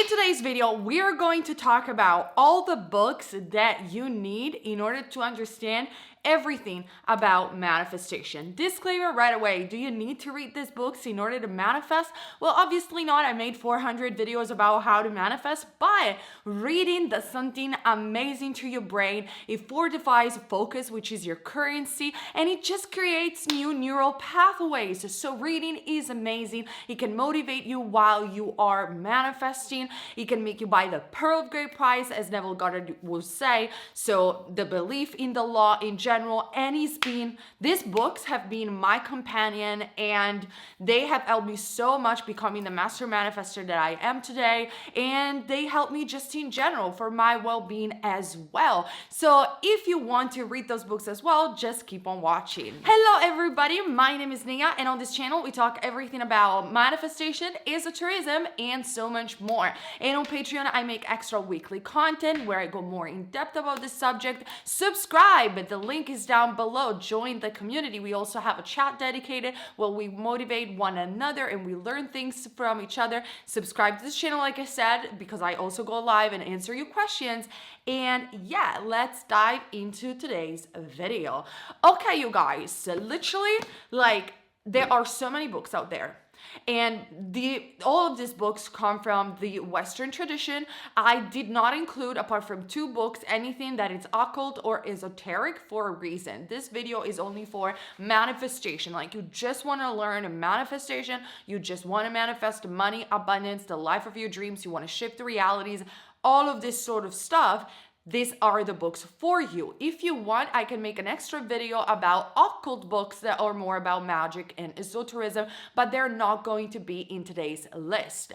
today's video, we're going to talk about all the books that you need in order to understand everything about manifestation. Disclaimer right away, do you need to read these books in order to manifest? Well, obviously not. I made 400 videos about how to manifest, but reading does something amazing to your brain. It fortifies focus, which is your currency, and it just creates new neural pathways. So reading is amazing. It can motivate you while you are manifesting. It can make you buy the pearl of great price, as Neville Goddard will say. So the belief in the law in general, and these books have been my companion, and they have helped me so much becoming the master manifester that I am today, and they help me just in general for my well-being as well. So if you want to read those books as well, just keep on watching. Hello everybody, my name is Nia, and on this channel we talk everything about manifestation, esotericism, and so much more. And on Patreon I make extra weekly content where I go more in depth about this subject. Subscribe, the link is down below. Join the community. We also have a chat dedicated where we motivate one another and we learn things from each other. Subscribe to this channel, like I said, because I also go live and answer your questions. And yeah, let's dive into today's video. Okay, you guys, so literally, there are so many books out there. And all of these books come from the Western tradition. I did not include, apart from 2 books, anything that is occult or esoteric for a reason. This video is only for manifestation. Like, you just want to learn manifestation, you just want to manifest money, abundance, the life of your dreams, you want to shift the realities, all of this sort of stuff. These are the books for you. If you want, I can make an extra video about occult books that are more about magic and esotericism, but they're not going to be in today's list.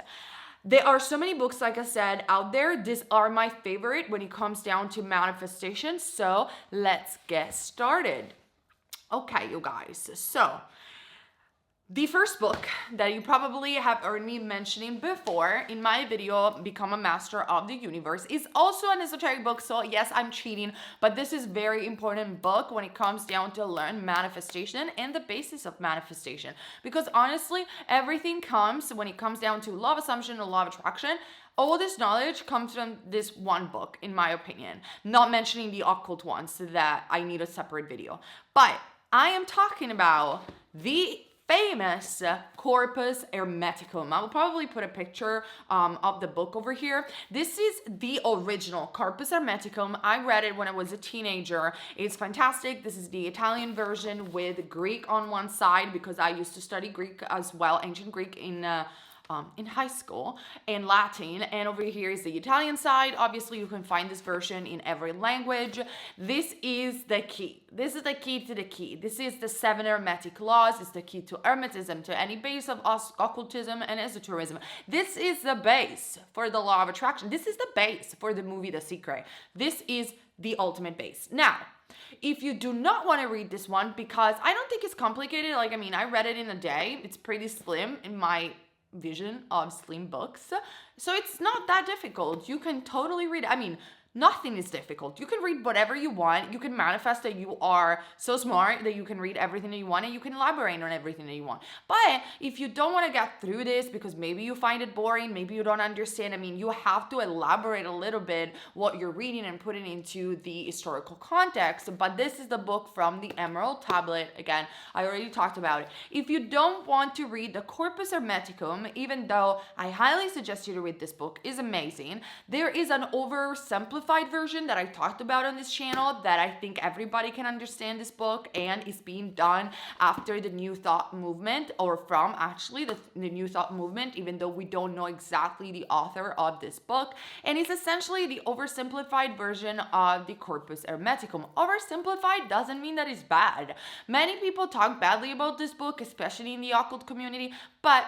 There are so many books, like I said, out there. These are my favorite when it comes down to manifestation. So let's get started. Okay, you guys. So the first book that you probably have heard me mentioning before in my video, Become a Master of the Universe, is also an esoteric book. So yes, I'm cheating, but this is very important book when it comes down to learn manifestation and the basis of manifestation. Because honestly, everything comes, when it comes down to law of assumption and law of attraction, all this knowledge comes from this one book, in my opinion. Not mentioning the occult ones that I need a separate video. But I am talking about the famous Corpus Hermeticum. I will probably put a picture of the book over here. This is the original Corpus Hermeticum. I read it when I was a teenager. It's fantastic. This is the Italian version with Greek on one side, because I used to study Greek as well, ancient Greek in high school, and Latin, and over here is the Italian side. Obviously you can find this version in every language. This is the key. This is the key to the key. This is the 7 hermetic laws. It's the key to hermetism, to any base of occultism and esotericism. This is the base for the law of attraction. This is the base for the movie The Secret. This is the ultimate base. Now, if you do not want to read this one, because I don't think it's complicated, I read it in a day. It's pretty slim in my vision of slim books, so it's not that difficult. You can totally read it. Nothing is difficult. You can read whatever you want. You can manifest that you are so smart that you can read everything that you want, and you can elaborate on everything that you want. But if you don't want to get through this because maybe you find it boring, maybe you don't understand, you have to elaborate a little bit what you're reading and put it into the historical context. But this is the book from the Emerald Tablet. Again, I already talked about it. If you don't want to read the Corpus Hermeticum, even though I highly suggest you to read this book, is amazing, there is an oversimplified version that I talked about on this channel that I think everybody can understand this book, and is being done after the New Thought movement, or from actually the New Thought movement, even though we don't know exactly the author of this book. And it's essentially the oversimplified version of the Corpus Hermeticum. Oversimplified doesn't mean that it's bad. Many people talk badly about this book, especially in the occult community, but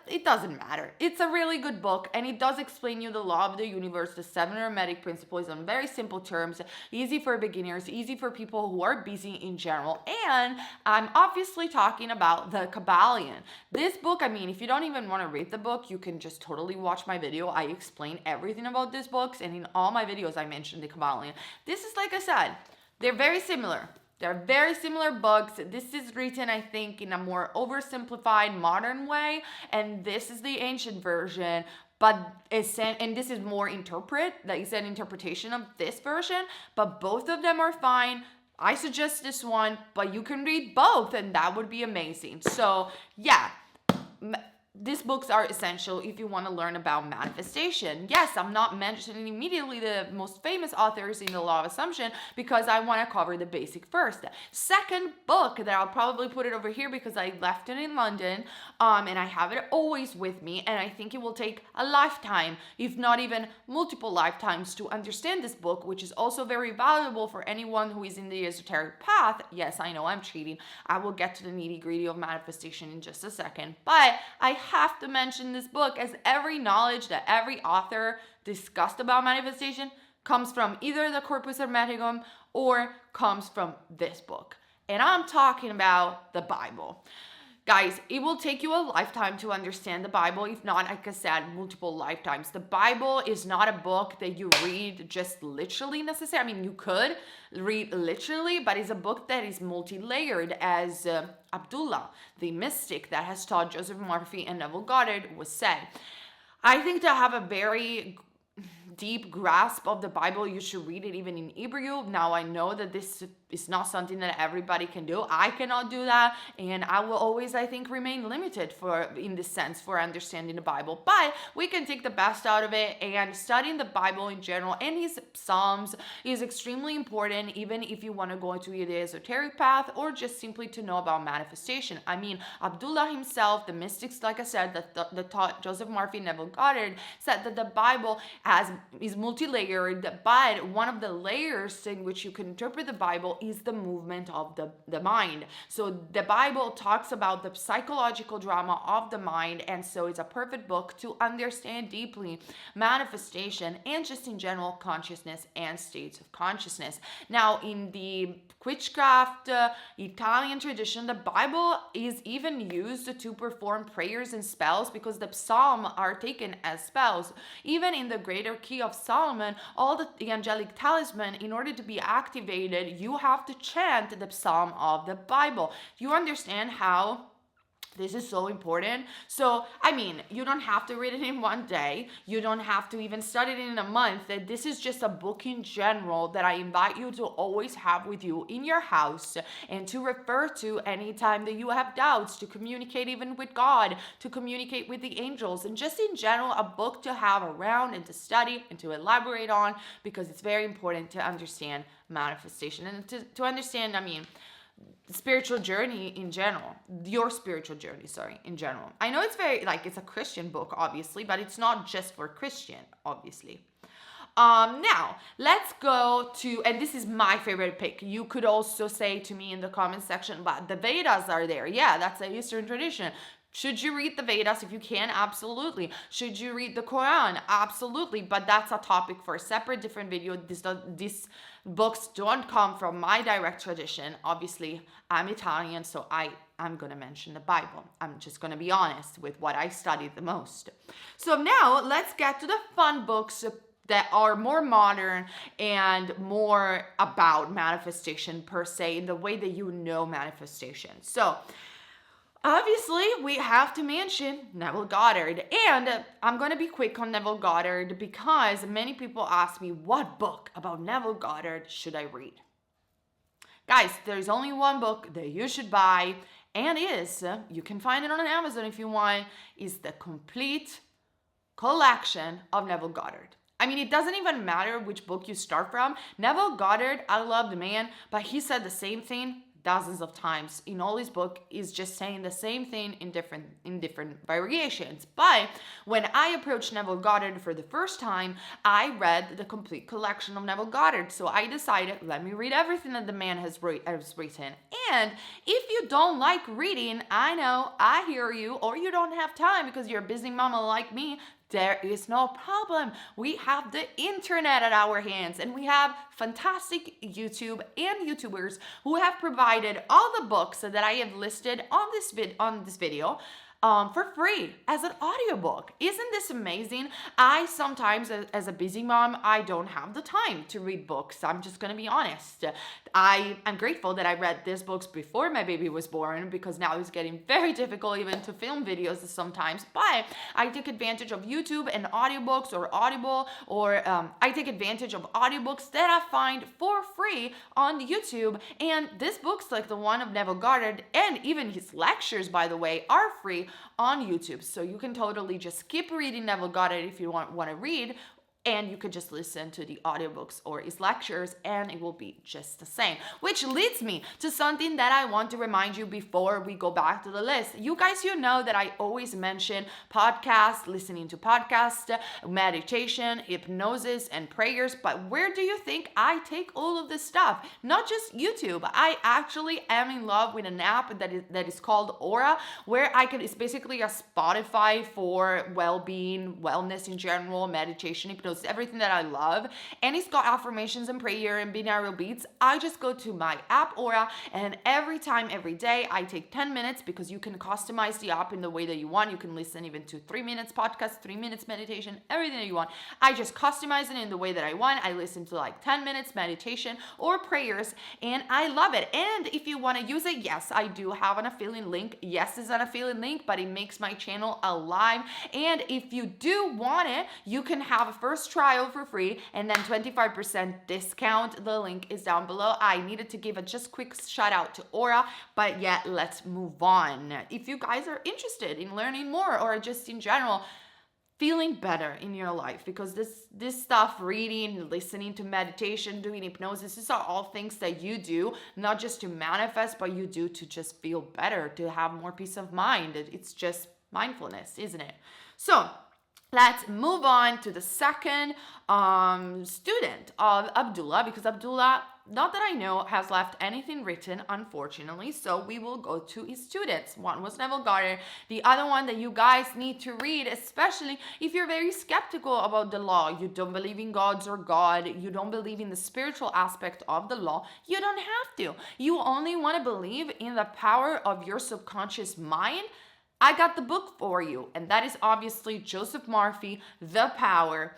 it doesn't matter. It's a really good book, and it does explain you the law of the universe, the 7 hermetic principles in very simple terms, easy for beginners, easy for people who are busy in general. And I'm obviously talking about the Kyabalion. This book, if you don't even want to read the book, you can just totally watch my video. I explain everything about these books, and in all my videos I mentioned the Kyabalion. This is, like I said, they're very similar. They're very similar books. This is written, I think, in a more oversimplified modern way, and this is the ancient version. but and this is more it's an interpretation of this version, but both of them are fine. I suggest this one, but you can read both, and that would be amazing. So yeah, these books are essential if you want to learn about manifestation. Yes, I'm not mentioning immediately the most famous authors in the Law of Assumption because I want to cover the basic first. Second book that I'll probably put it over here because I left it in London, and I have it always with me, and I think it will take a lifetime, if not even multiple lifetimes, to understand this book, which is also very valuable for anyone who is in the esoteric path. Yes, I know I'm cheating. I will get to the nitty-gritty of manifestation in just a second, but I have to mention this book, as every knowledge that every author discussed about manifestation comes from either the corpus hermeticum or comes from this book. And I'm talking about the Bible. Guys, it will take you a lifetime to understand the Bible, if not, like I said, multiple lifetimes. The Bible is not a book that you read just literally necessarily. I mean, you could read literally, but it's a book that is multi-layered, as Abdullah, the mystic that has taught Joseph Murphy and Neville Goddard, was said. I think to have a very deep grasp of the Bible, you should read it even in Hebrew. Now, I know that this is not something that everybody can do. I cannot do that, and I will always, I think, remain limited in this sense for understanding the Bible. But we can take the best out of it, and studying the Bible in general and his Psalms is extremely important, even if you want to go into the esoteric path or just simply to know about manifestation. I mean, Abdullah himself, the mystics, like I said, that taught Joseph Murphy, Neville Goddard, said that the Bible is multi-layered, but one of the layers in which you can interpret the Bible is the movement of the mind. So the Bible talks about the psychological drama of the mind, and so it's a perfect book to understand deeply manifestation and just in general consciousness and states of consciousness. Now, in the witchcraft Italian tradition, the Bible is even used to perform prayers and spells because the psalms are taken as spells. Even in the greater key of Solomon, all the angelic talisman, in order to be activated, you have to chant the psalm of the Bible. You understand how this is so important? So, I mean, you don't have to read it in one day. You don't have to even study it in a month. This is just a book in general that I invite you to always have with you in your house and to refer to anytime that you have doubts, to communicate even with God, to communicate with the angels, and just in general, a book to have around and to study and to elaborate on, because it's very important to understand manifestation and to understand, I mean, spiritual journey in general, your spiritual journey, in general. I know it's very, it's a Christian book, obviously, but it's not just for Christian, obviously. Now, let's go to, and this is my favorite pick. You could also say to me in the comment section, but the Vedas are there. Yeah, that's a Eastern tradition. Should you read the Vedas if you can? Absolutely. Should you read the Quran? Absolutely. But that's a topic for a separate, different video. These books don't come from my direct tradition. Obviously, I'm Italian, so I'm going to mention the Bible. I'm just going to be honest with what I studied the most. So now let's get to the fun books that are more modern and more about manifestation per se, in the way that you know manifestation. So obviously, we have to mention Neville Goddard, and I'm going to be quick on Neville Goddard because many people ask me, what book about Neville Goddard should I read? Guys, there's only one book that you should buy, and you can find it on Amazon if you want, is the complete collection of Neville Goddard. I mean, it doesn't even matter which book you start from. Neville Goddard, I love the man, but he said the same thing dozens of times in all his book. Is just saying the same thing in different variations. But when I approached Neville Goddard for the first time, I read the complete collection of Neville Goddard. So I decided, let me read everything that the man has written. And if you don't like reading, I know, I hear you, or you don't have time because you're a busy mama like me, there is no problem. We have the internet at our hands, and we have fantastic YouTube and YouTubers who have provided all the books that I have listed on this video. for free as an audiobook. Isn't this amazing? I sometimes, as a busy mom, I don't have the time to read books. I'm just going to be honest. I am grateful that I read these books before my baby was born, because now it's getting very difficult even to film videos sometimes. But I take advantage of YouTube and audiobooks or Audible, or I take advantage of audiobooks that I find for free on YouTube. And these books, like the one of Neville Goddard, and even his lectures, by the way, are free on YouTube. So you can totally just keep reading Neville Goddard if you want to read, and you could just listen to the audiobooks or his lectures, and it will be just the same. Which leads me to something that I want to remind you before we go back to the list. You guys, you know that I always mention podcasts, listening to podcasts, meditation, hypnosis, and prayers. But where do you think I take all of this stuff? Not just YouTube. I actually am in love with an app that is called Aura, where it's basically a Spotify for well-being, wellness in general, meditation, hypnosis, everything that I love. And it's got affirmations and prayer and binaural beats. I just go to my app Aura, and every day I take 10 minutes, because you can customize the app in the way that you want. You can listen even to 3 minutes podcast, 3 minutes meditation, everything that you want. I just customize it in the way that I want. I listen to like 10 minutes meditation or prayers, and I love it. And if you want to use it, yes, I do have an affiliate link. Yes, it's an affiliate link, but it makes my channel alive. And if you do want it, you can have a first trial for free and then 25% discount. The link is down below. I needed to give a just quick shout out to Aura, but yeah, let's move on. If you guys are interested in learning more, or just in general feeling better in your life, because this stuff, reading, listening to meditation, doing hypnosis, these are all things that you do not just to manifest, but you do to just feel better, to have more peace of mind. It's just mindfulness, isn't it? So let's move on to the second student of Abdullah, because Abdullah, not that I know, has left anything written, unfortunately. So we will go to his students. One was Neville Goddard. The other one that you guys need to read, especially if you're very skeptical about the law, you don't believe in gods or God, you don't believe in the spiritual aspect of the law, you don't have to. You only want to believe in the power of your subconscious mind. I got the book for you, and that is obviously Joseph Murphy, The Power.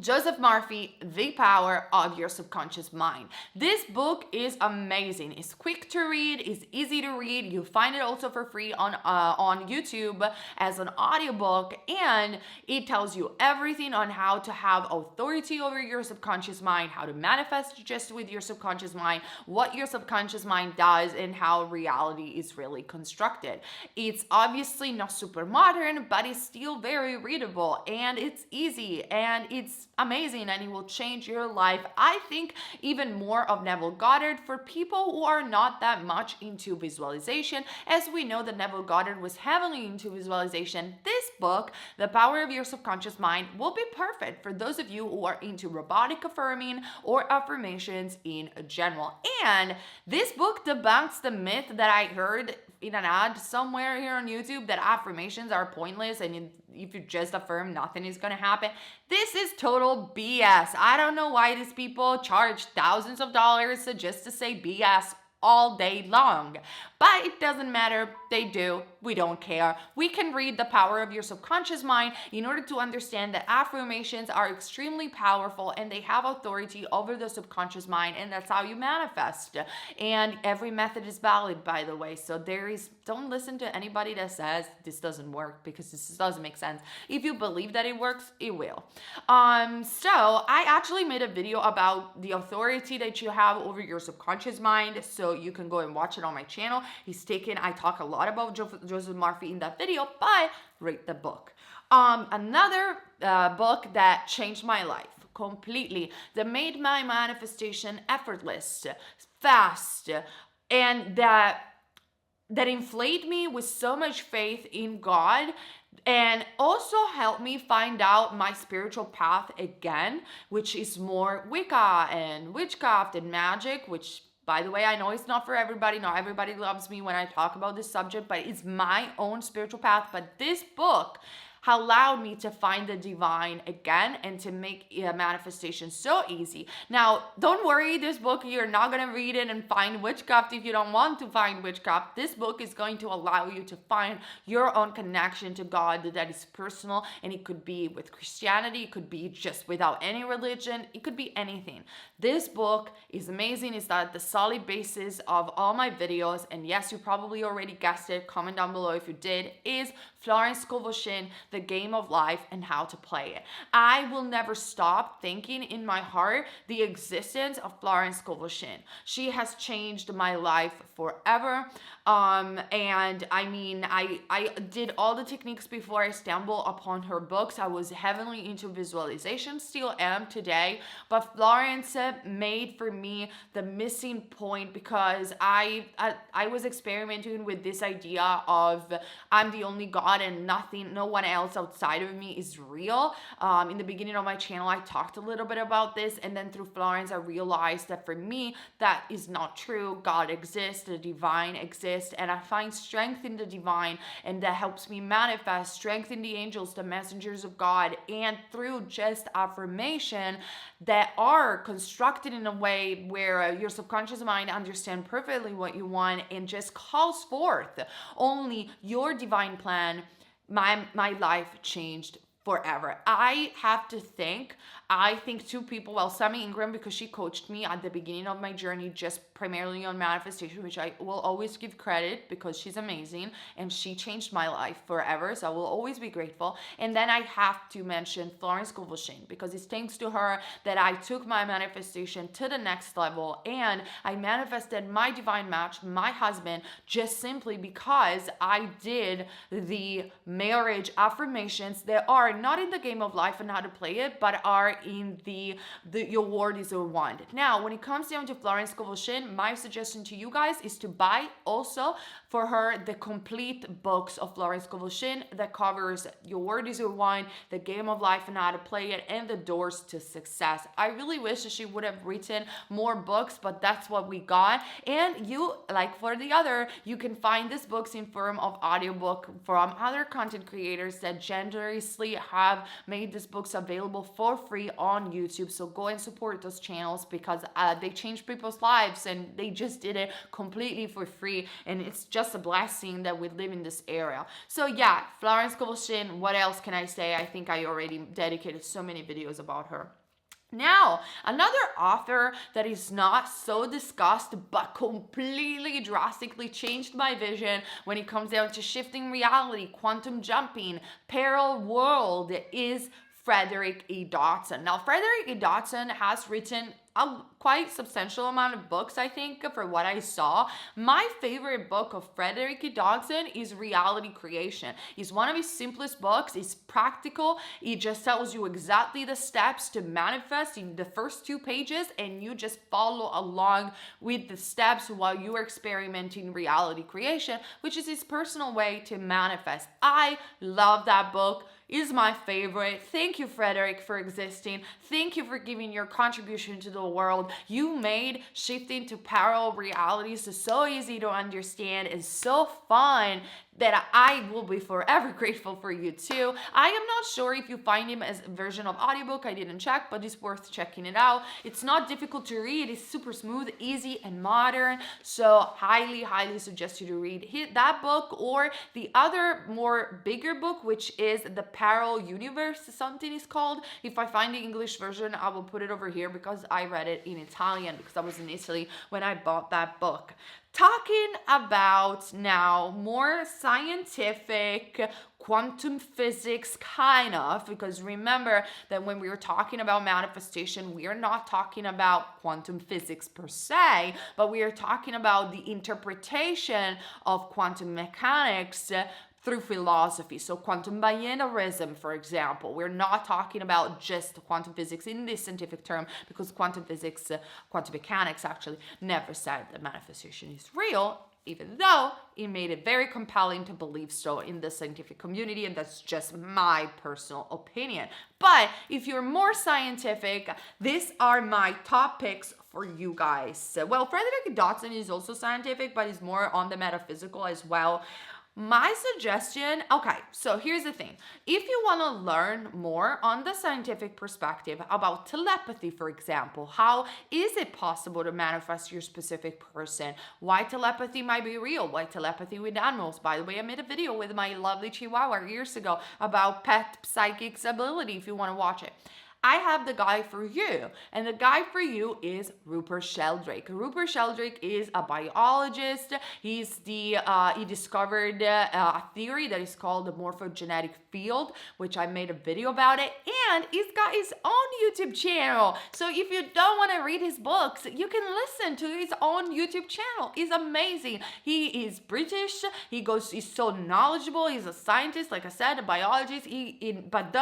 Joseph Murphy, The Power of Your Subconscious Mind. This book is amazing. It's quick to read, it's easy to read. You find it also for free on YouTube as an audiobook, and it tells you everything on how to have authority over your subconscious mind, how to manifest just with your subconscious mind, what your subconscious mind does, and how reality is really constructed. It's obviously not super modern, but it's still very readable, and it's easy, and it's amazing, and it will change your life. I think even more of Neville Goddard for people who are not that much into visualization. As we know that Neville Goddard was heavily into visualization, this book, The Power of Your Subconscious Mind, will be perfect for those of you who are into robotic affirming or affirmations in general. And this book debunks the myth that I heard in an ad somewhere here on YouTube that affirmations are pointless, and if you just affirm, nothing is gonna happen. This is total BS. I don't know why these people charge thousands of dollars just to say BS all day long. But it doesn't matter. They do. We don't care. We can read The Power of Your Subconscious Mind in order to understand that affirmations are extremely powerful and they have authority over the subconscious mind, and that's how you manifest. And every method is valid, by the way. So don't listen to anybody that says this doesn't work, because this doesn't make sense. If you believe that it works, it will. So I actually made a video about the authority that you have over your subconscious mind, so you can go and watch it on my channel. I talk a lot about Joseph Murphy in that video, but read the book. Another book that changed my life completely, that made my manifestation effortless, fast, and that inflated me with so much faith in God, and also helped me find out my spiritual path again, which is more Wicca and witchcraft and magic, which, by the way, I know it's not for everybody. Not everybody loves me when I talk about this subject, but it's my own spiritual path. But this book allowed me to find the divine again and to make manifestation so easy. Now, don't worry, this book, you're not going to read it and find witchcraft if you don't want to find witchcraft. This book is going to allow you to find your own connection to God that is personal, and it could be with Christianity, it could be just without any religion, it could be anything. This book is amazing. It's at the solid basis of all my videos, and yes, you probably already guessed it. Comment down below if you did. Is Florence Scovel Shinn, The Game of Life and How to Play It. I will never stop thanking in my heart the existence of Florence Scovel Shinn. She has changed my life forever. And I mean, I did all the techniques before I stumbled upon her books. I was heavily into visualization, still am today, but Florence made for me the missing point, because I was experimenting with this idea of I'm the only God and no one else outside of me is real. In the beginning of my channel, I talked a little bit about this, and then through Florence, I realized that for me, that is not true. God exists, the divine exists, and I find strength in the divine, and that helps me manifest strength in the angels, the messengers of God, and through just affirmation that are constructed in a way where your subconscious mind understands perfectly what you want and just calls forth only your divine plan. My life changed forever. I think two people, well, Sammy Ingram, because she coached me at the beginning of my journey just primarily on manifestation, which I will always give credit because she's amazing and she changed my life forever, so I will always be grateful. And then I have to mention Florence Scovel Shinn, because it's thanks to her that I took my manifestation to the next level, and I manifested my divine match, my husband, just simply because I did the marriage affirmations that are not in the Game of Life and How to Play It, but are in the Your Word is Your Wand. Now, when it comes down to Florence Scovel Shinn, my suggestion to you guys is to buy also for her the complete books of Florence Scovel Shinn that covers Your Word is Your Wand, The Game of Life and How to Play It, and The Doors to Success. I really wish that she would have written more books, but that's what we got. And you, like for the other, you can find these books in form of audiobook from other content creators that generously have made these books available for free on YouTube. So go and support those channels, because they change people's lives and they just did it completely for free, and it's just a blessing that we live in this era. So yeah, Florence Scovel Shinn, what else can I say? I think I already dedicated so many videos about her. Now, another author that is not so discussed but completely drastically changed my vision when it comes down to shifting reality, quantum jumping, parallel world is Frederick E. Dodson. Now, Frederick E. Dodson has written a quite substantial amount of books, I think, for what I saw. My favorite book of Frederick E. Dodson is Reality Creation. It's one of his simplest books. It's practical. It just tells you exactly the steps to manifest in the first 2 pages, and you just follow along with the steps while you are experimenting reality creation, which is his personal way to manifest. I love that book. Is my favorite. Thank you, Frederick, for existing. Thank you for giving your contribution to the world. You made shifting to parallel realities so easy to understand and so fun that I will be forever grateful for you too. I am not sure if you find him as a version of audiobook. I didn't check, but it's worth checking it out. It's not difficult to read. It's super smooth, easy, and modern. So highly suggest you to read that book, or the other more bigger book, which is The Parallel Universe, something is called. If I find the English version, I will put it over here because I read it in Italian because I was in Italy when I bought that book. Talking about now more scientific, quantum physics kind of, because remember that when we were talking about manifestation, we are not talking about quantum physics per se, but we are talking about the interpretation of quantum mechanics through philosophy. So quantum binarism, for example, we're not talking about just quantum physics in this scientific term, because quantum physics, quantum mechanics actually never said that manifestation is real, even though it made it very compelling to believe so in the scientific community, and that's just my personal opinion. But if you're more scientific, these are my top picks for you guys. Well, Frederick Dodson is also scientific, but he's more on the metaphysical as well. My suggestion, okay, so here's the thing. If you want to learn more on the scientific perspective about telepathy, for example, how is it possible to manifest your specific person? Why telepathy might be real? Why telepathy with animals? By the way, I made a video with my lovely Chihuahua years ago about pet psychic's ability if you want to watch it. I have the guy for you, and the guy for you is Rupert Sheldrake. Rupert Sheldrake is a biologist. He discovered a theory that is called the morphogenetic field, which I made a video about it, and he's got his own YouTube channel. So if you don't want to read his books, you can listen to his own YouTube channel. He's amazing. He is British. He's so knowledgeable. He's a scientist, like I said, a biologist. But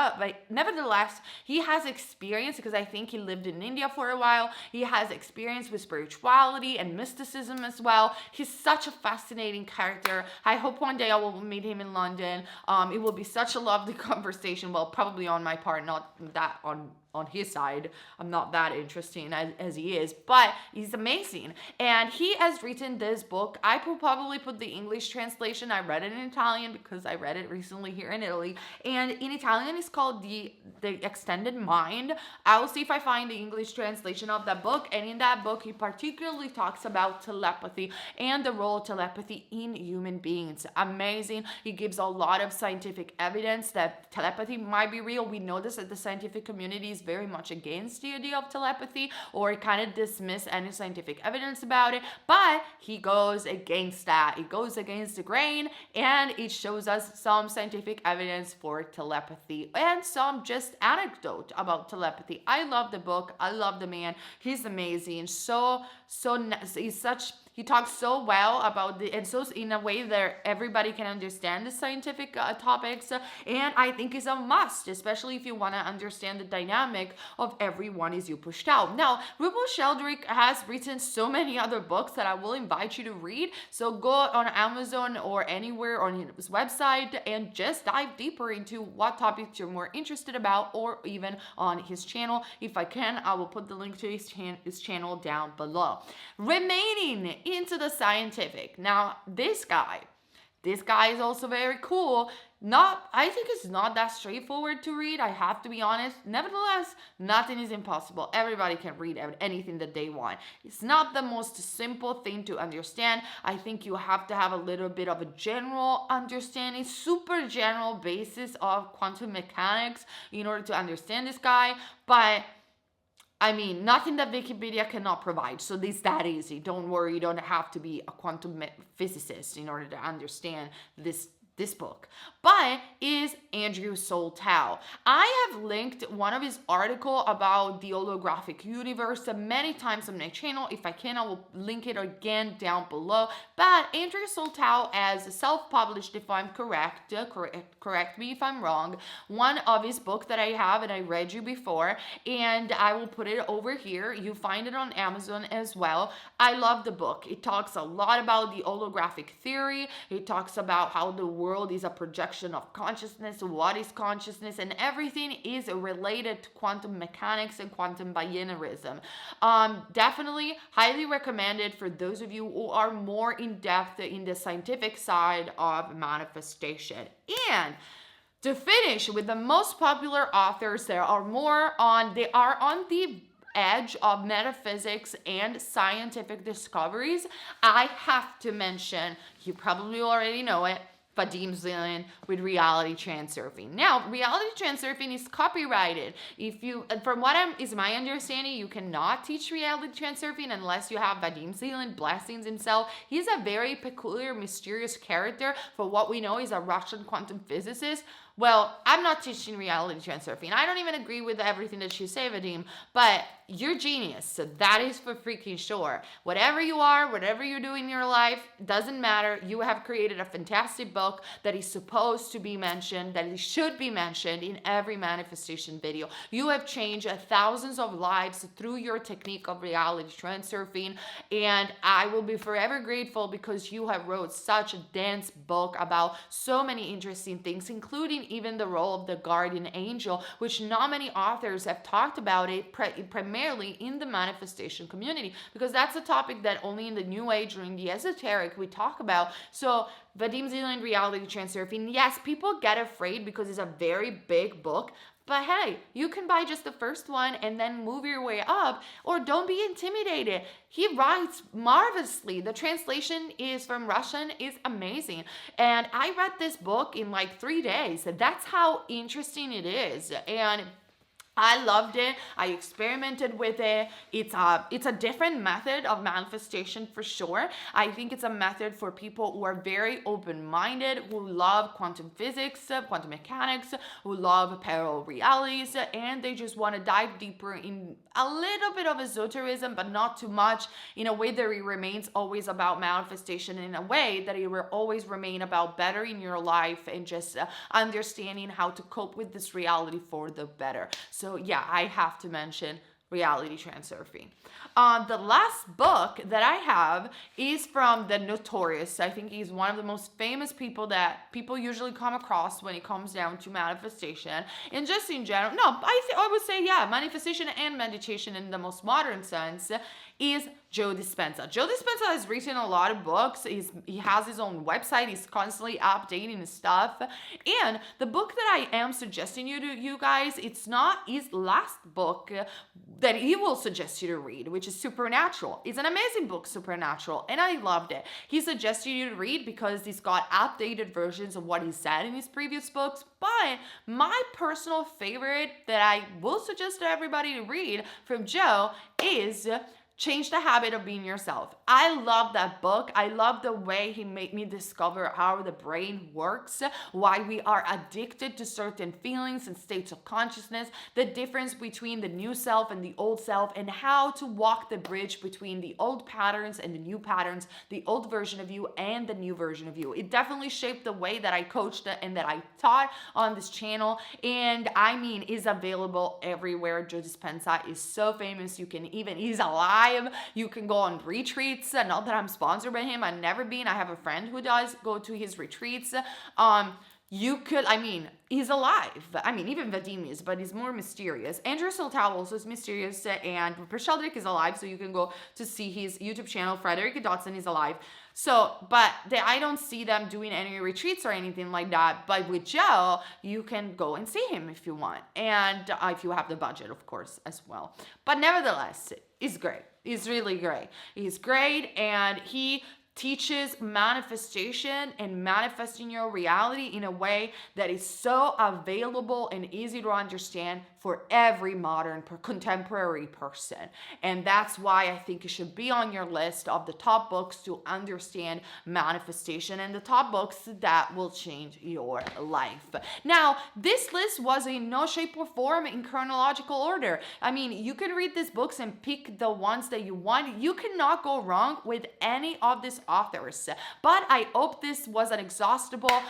nevertheless, he has experience, because I think he lived in India for a while. He has experience with spirituality and mysticism as well. He's such a fascinating character. I hope one day I will meet him in London. It will be such a lovely conversation. Well, probably on my part, not that on his side. I'm not that interesting as he is, but he's amazing. And he has written this book. I will probably put the English translation. I read it in Italian because I read it recently here in Italy. And in Italian, it's called The Extended Mind. I will see if I find the English translation of that book. And in that book, he particularly talks about telepathy and the role of telepathy in human beings. Amazing. He gives a lot of scientific evidence that telepathy might be real. We know this, that the scientific community is very much against the idea of telepathy, or kind of dismiss any scientific evidence about it, but he goes against that. It goes against the grain, and it shows us some scientific evidence for telepathy and some just anecdote about telepathy. I love the book. I love the man. He's amazing. He talks so well about and so in a way that everybody can understand the scientific topics, and I think is a must, especially if you want to understand the dynamic of everyone as you pushed out. Now, Rupert Sheldrake has written so many other books that I will invite you to read, so go on Amazon or anywhere on his website and just dive deeper into what topics you're more interested about, or even on his channel. If I can, I will put the link to his channel down below. Remaining into the scientific. Now, this guy is also very cool. I think it's not that straightforward to read, I have to be honest. Nevertheless, nothing is impossible. Everybody can read anything that they want. It's not the most simple thing to understand. I think you have to have a little bit of a general understanding, super general basis of quantum mechanics in order to understand this guy. But I mean, nothing that Wikipedia cannot provide. So it's that easy. Don't worry, you don't have to be a quantum physicist in order to understand this book. But is Andrew Soltau. I have linked one of his article about the holographic universe many times on my channel. If I can, I will link it again down below. But Andrew Soltau, as self-published, if I'm correct me if I'm wrong, one of his books that I have and I read you before, and I will put it over here. You find it on Amazon as well. I love the book. It talks a lot about the holographic theory. It talks about how the world is a projection of consciousness, what is consciousness, and everything is related to quantum mechanics and quantum binarism. Definitely highly recommended for those of you who are more in depth in the scientific side of manifestation. And to finish with the most popular authors, they are on the edge of metaphysics and scientific discoveries. I have to mention, you probably already know it, Vadim Zeland with reality transurfing. Now, reality transurfing is copyrighted. From what is my understanding, you cannot teach reality transurfing unless you have Vadim Zeland, blessings himself. He's a very peculiar, mysterious character. For what we know, he's a Russian quantum physicist. Well, I'm not teaching reality transurfing. I don't even agree with everything that you say, Vadim, but you're genius, so that is for freaking sure. Whatever you are, whatever you do in your life, doesn't matter. You have created a fantastic book that is supposed to be mentioned, that it should be mentioned in every manifestation video. You have changed thousands of lives through your technique of reality transurfing, and I will be forever grateful because you have wrote such a dense book about so many interesting things, including including even the role of the guardian angel, which not many authors have talked about it primarily in the manifestation community, because that's a topic that only in the New Age or in the esoteric we talk about. So Vadim Zeland, Reality Transurfing, yes, people get afraid because it's a very big book, but hey, you can buy just the first one and then move your way up, or don't be intimidated. He writes marvelously. The translation is from Russian, is amazing. And I read this book in like 3 days. That's how interesting it is. And I loved it. I experimented with it. It's a different method of manifestation for sure. I think it's a method for people who are very open-minded, who love quantum physics, quantum mechanics, who love parallel realities, and they just want to dive deeper in a little bit of esotericism, but not too much, in a way that it remains always about manifestation, in a way that it will always remain about bettering your life and just understanding how to cope with this reality for the better. So yeah, I have to mention Reality Transurfing. The last book that I have is from the notorious, I think he's one of the most famous people that people usually come across when it comes down to manifestation. And just in general, no, I would say, yeah, manifestation and meditation in the most modern sense is Joe Dispenza. Joe Dispenza has written a lot of books. He has his own website. He's constantly updating his stuff. And the book that I am suggesting you guys, it's not his last book that he will suggest you to read, which is Supernatural. It's an amazing book, Supernatural, and I loved it. He suggested you to read because he's got updated versions of what he said in his previous books. But my personal favorite that I will suggest to everybody to read from Joe is Change the Habit of Being Yourself. I love that book. I love the way he made me discover how the brain works, why we are addicted to certain feelings and states of consciousness, the difference between the new self and the old self, and how to walk the bridge between the old patterns and the new patterns, the old version of you and the new version of you. It definitely shaped the way that I coached and that I taught on this channel. And I mean, is available everywhere. Joe Dispenza is so famous. You can even, he's alive. You can go on retreats. Not that I'm sponsored by him. I've never been. I have a friend who does go to his retreats. You could, I mean, he's alive. I mean, even Vadim is, but he's more mysterious. Andrew Soltau also is mysterious, and Rupert Sheldrake is alive, so you can go to see his YouTube channel. Frederick Dodson is alive. So, but I don't see them doing any retreats or anything like that. But with Joe, you can go and see him if you want. And if you have the budget, of course, as well. But nevertheless, he's great. He's really great. He's great, and he teaches manifestation and manifesting your reality in a way that is so available and easy to understand for every modern contemporary person. And that's why I think it should be on your list of the top books to understand manifestation and the top books that will change your life. Now, this list was in no shape or form in chronological order. I mean, you can read these books and pick the ones that you want. You cannot go wrong with any of these authors. But I hope this was an exhaustible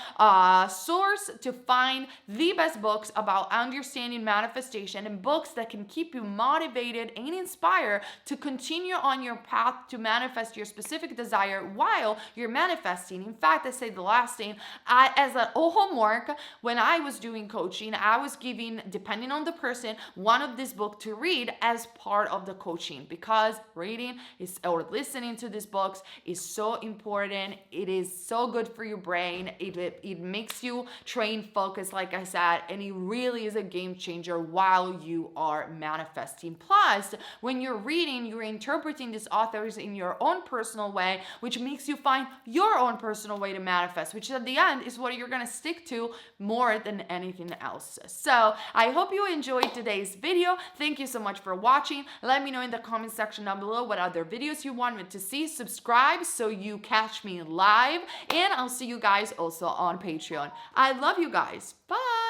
source to find the best books about understanding manifestation, and books that can keep you motivated and inspired to continue on your path to manifest your specific desire while you're manifesting. In fact, I say the last thing, as an homework, when I was doing coaching, I was giving, depending on the person, one of this book to read as part of the coaching, because reading is, or listening to these books is so important. It is so good for your brain. It makes you train focus, like I said, and it really is a game changer while you are manifesting. Plus, when you're reading, you're interpreting these authors in your own personal way, which makes you find your own personal way to manifest, which at the end is what you're going to stick to more than anything else. So I hope you enjoyed today's video. Thank you so much for watching. Let me know in the comment section down below what other videos you want me to see. Subscribe so you catch me live, and I'll see you guys also on Patreon. I love you guys. Bye.